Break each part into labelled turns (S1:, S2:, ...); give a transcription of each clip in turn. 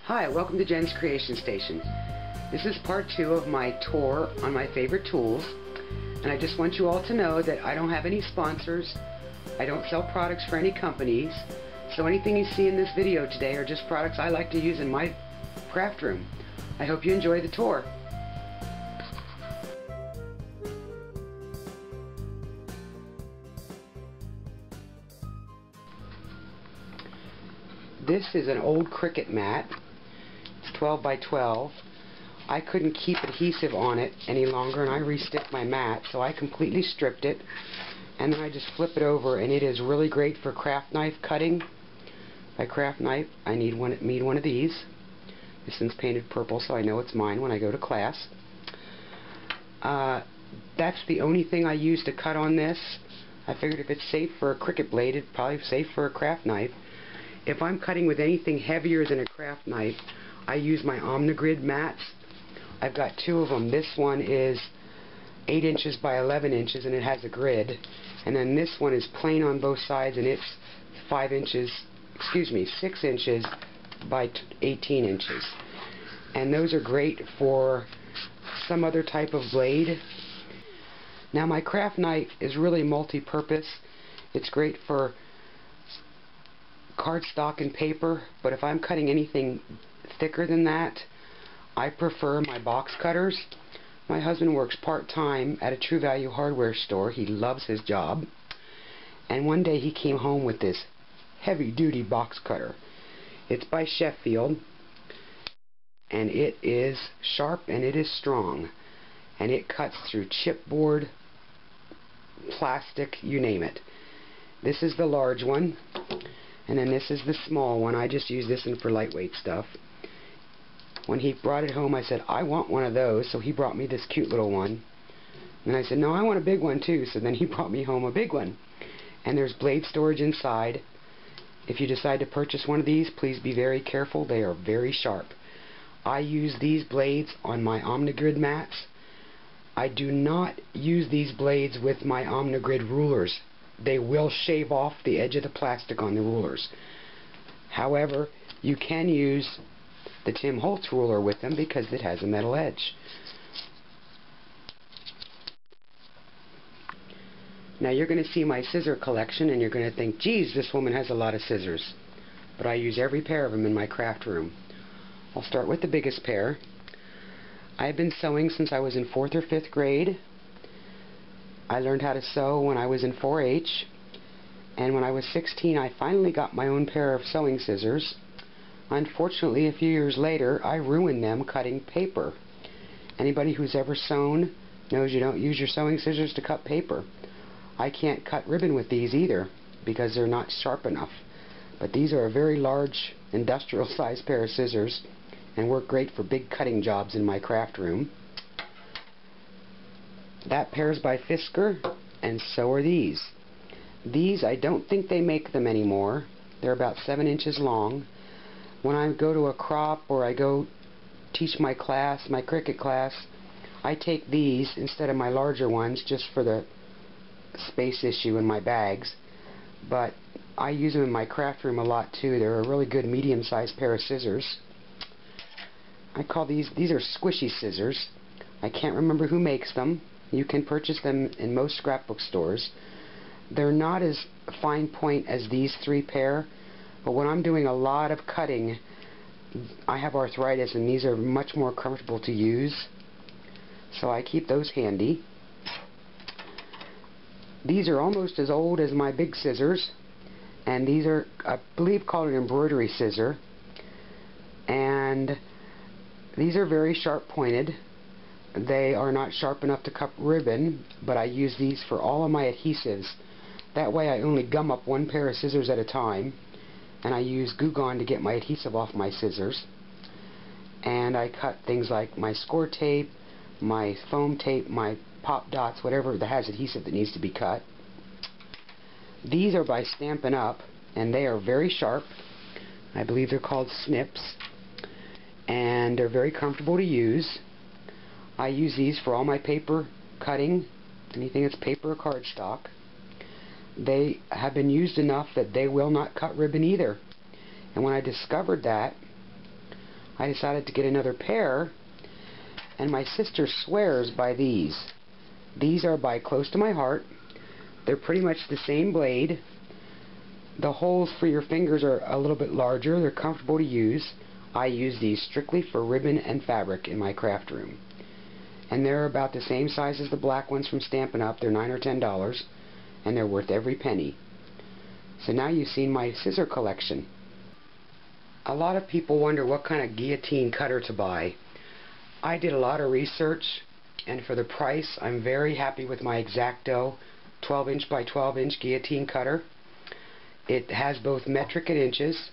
S1: Hi, welcome to Jen's Creation Station. This is part 2 of my tour on my favorite tools, and I just want you all to know that I don't have any sponsors. I don't sell products for any companies, so anything you see in this video today are just products I like to use in my craft room. I hope you enjoy the tour. This is an old Cricut mat. It's 12 by 12. I couldn't keep adhesive on it any longer, and I re-sticked my mat, so I completely stripped it, and then I just flip it over, and it is really great for craft knife cutting. By craft knife, I need one of these. This one's painted purple, so I know it's mine when I go to class. That's the only thing I use to cut on this. I figured if it's safe for a Cricut blade, it's probably safe for a craft knife. If I'm cutting with anything heavier than a craft knife, I use my Omnigrid mats. I've got 2 of them. This one is 8 inches by 11 inches, and it has a grid. And then this one is plain on both sides, and it's 6 inches by 18 inches. And those are great for some other type of blade. Now, my craft knife is really multi-purpose. It's great for cardstock and paper, but if I'm cutting anything thicker than that, I prefer my box cutters. My husband works part-time at a True Value hardware store. He loves his job, and one day he came home with this heavy-duty box cutter. It's by Sheffield, and it is sharp and it is strong, and it cuts through chipboard, plastic, you name it. This is the large one, and then this is the small one. I just use this one for lightweight stuff. When he brought it home, I said, I want one of those, so he brought me this cute little one. And I said, no, I want a big one too, so then he brought me home a big one. And there's blade storage inside. If you decide to purchase one of these, please be very careful. They are very sharp. I use these blades on my Omnigrid mats. I do not use these blades with my Omnigrid rulers. They will shave off the edge of the plastic on the rulers. However, you can use the Tim Holtz ruler with them because it has a metal edge. Now you're going to see my scissor collection and you're going to think, geez, this woman has a lot of scissors. But I use every pair of them in my craft room. I'll start with the biggest pair. I've been sewing since I was in 4th or 5th grade. I learned how to sew when I was in 4-H, and when I was 16 I finally got my own pair of sewing scissors. Unfortunately, a few years later I ruined them cutting paper. Anybody who's ever sewn knows you don't use your sewing scissors to cut paper. I can't cut ribbon with these either because they're not sharp enough. But these are a very large industrial size pair of scissors and work great for big cutting jobs in my craft room. That pair's by Fisker, and so are these. These, I don't think they make them anymore. They're about 7 inches long. When I go to a crop or I go teach my class, my Cricut class, I take these instead of my larger ones just for the space issue in my bags. But I use them in my craft room a lot too. They're a really good medium-sized pair of scissors. I call these are squishy scissors. I can't remember who makes them. You can purchase them in most scrapbook stores. They're not as fine point as these 3 pair, but when I'm doing a lot of cutting, I have arthritis and these are much more comfortable to use, so I keep those handy. These are almost as old as my big scissors, and these are, I believe, called an embroidery scissor, and these are very sharp pointed. They are not sharp enough to cut ribbon, but I use these for all of my adhesives. That way I only gum up 1 pair of scissors at a time, and I use Goo Gone to get my adhesive off my scissors. And I cut things like my score tape, my foam tape, my pop dots, whatever that has adhesive that needs to be cut. These are by Stampin' Up, and they are very sharp. I believe they're called snips, and they're very comfortable to use. I use these for all my paper cutting, anything that's paper or cardstock. They have been used enough that they will not cut ribbon either. And when I discovered that, I decided to get another pair, and my sister swears by these. These are by Close to My Heart. They're pretty much the same blade. The holes for your fingers are a little bit larger. They're comfortable to use. I use these strictly for ribbon and fabric in my craft room. And they're about the same size as the black ones from Stampin' Up. They're $9 or $10, and they're worth every penny. So now you've seen my scissor collection. A lot of people wonder what kind of guillotine cutter to buy. I did a lot of research, and for the price, I'm very happy with my X-Acto 12-inch by 12-inch guillotine cutter. It has both metric and inches,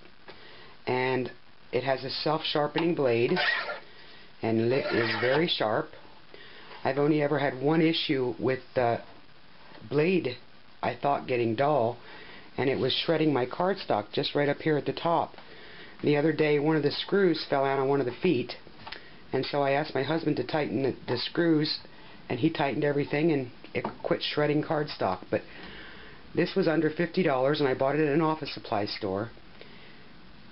S1: and it has a self-sharpening blade, and it is very sharp. I've only ever had one issue with the blade, I thought, getting dull, and it was shredding my cardstock just right up here at the top. The other day, one of the screws fell out on one of the feet, and so I asked my husband to tighten the screws, and he tightened everything, and it quit shredding cardstock. But this was under $50, and I bought it at an office supply store.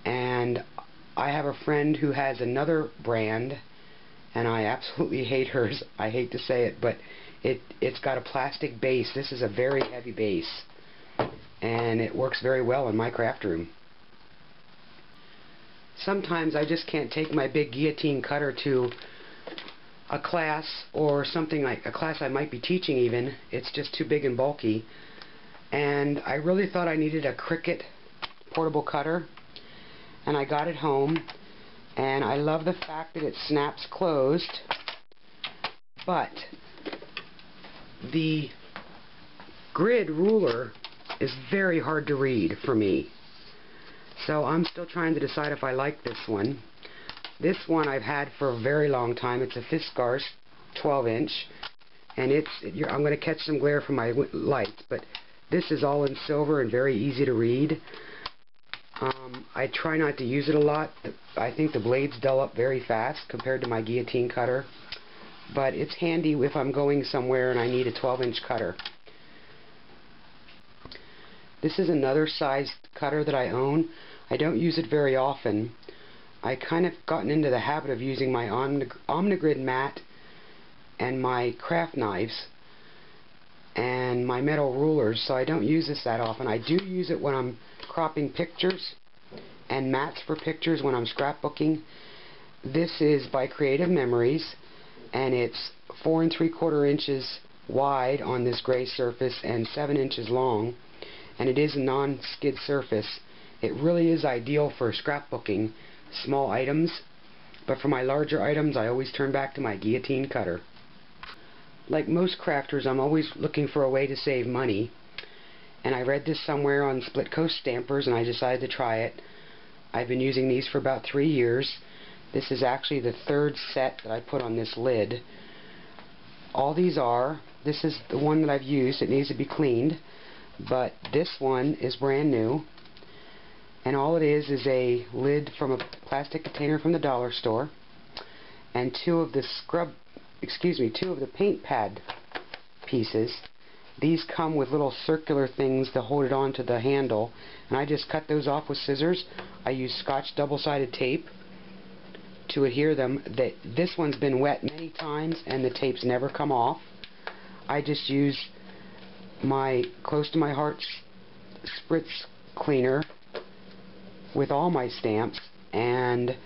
S1: And I have a friend who has another brand, and I absolutely hate hers. I hate to say it, but it's got a plastic base. This is a very heavy base, and it works very well in my craft room. Sometimes I just can't take my big guillotine cutter to a class, or something like a class I might be teaching even. It's just too big and bulky. And I really thought I needed a Cricut portable cutter, and I got it home, and I love the fact that it snaps closed, but the grid ruler is very hard to read for me. So I'm still trying to decide if I like this one. This one I've had for a very long time. It's a Fiskars 12-inch, and I'm going to catch some glare from my lights, but this is all in silver and very easy to read. I try not to use it a lot. I think the blades dull up very fast compared to my guillotine cutter, but it's handy if I'm going somewhere and I need a 12-inch cutter. This is another size cutter that I own. I don't use it very often. I kind of gotten into the habit of using my Omnigrid mat and my craft knives and my metal rulers, so I don't use this that often. I do use it when I'm cropping pictures and mats for pictures when I'm scrapbooking. This is by Creative Memories, and it's 4 3/4 inches wide on this gray surface and 7 inches long, and it is a non-skid surface. It really is ideal for scrapbooking small items, but for my larger items I always turn back to my guillotine cutter. Like most crafters, I'm always looking for a way to save money, and I read this somewhere on Split Coast Stampers, and I decided to try it. I've been using these for about 3 years. This is actually the third set that I put on this lid. All these this is the one that I've used. It needs to be cleaned, but this one is brand new, and all it is a lid from a plastic container from the dollar store, and two of the paint pad pieces. These come with little circular things to hold it onto the handle, and I just cut those off with scissors. I use Scotch double-sided tape to adhere them. This one's been wet many times and the tapes never come off. I just use my Close to My Heart spritz cleaner with all my stamps, and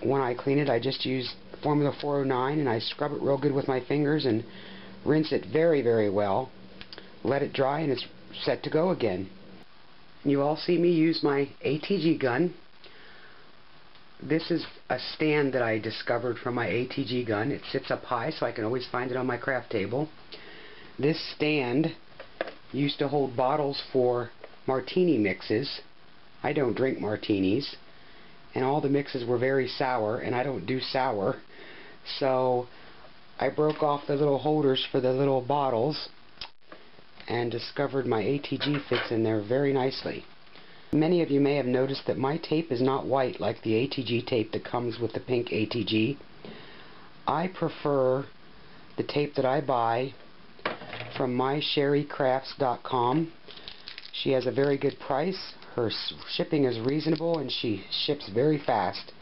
S1: when I clean it I just use Formula 409, and I scrub it real good with my fingers and rinse it very, very well. Let it dry and it's set to go again. You all see me use my ATG gun. This is a stand that I discovered from my ATG gun. It sits up high so I can always find it on my craft table. This stand used to hold bottles for martini mixes. I don't drink martinis, and all the mixes were very sour, and I don't do sour, so I broke off the little holders for the little bottles and discovered my ATG fits in there very nicely. Many of you may have noticed that my tape is not white like the ATG tape that comes with the pink ATG. I prefer the tape that I buy from MySherryCrafts.com. She has a very good price. Her shipping is reasonable, and she ships very fast.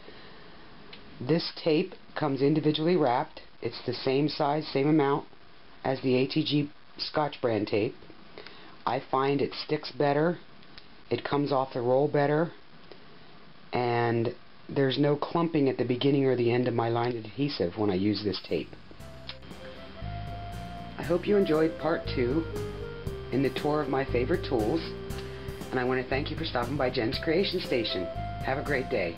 S1: This tape comes individually wrapped. It's the same size, same amount as the ATG Scotch brand tape. I find it sticks better, it comes off the roll better, and there's no clumping at the beginning or the end of my line adhesive when I use this tape. I hope you enjoyed part 2 in the tour of my favorite tools, and I want to thank you for stopping by Jen's Creation Station. Have a great day.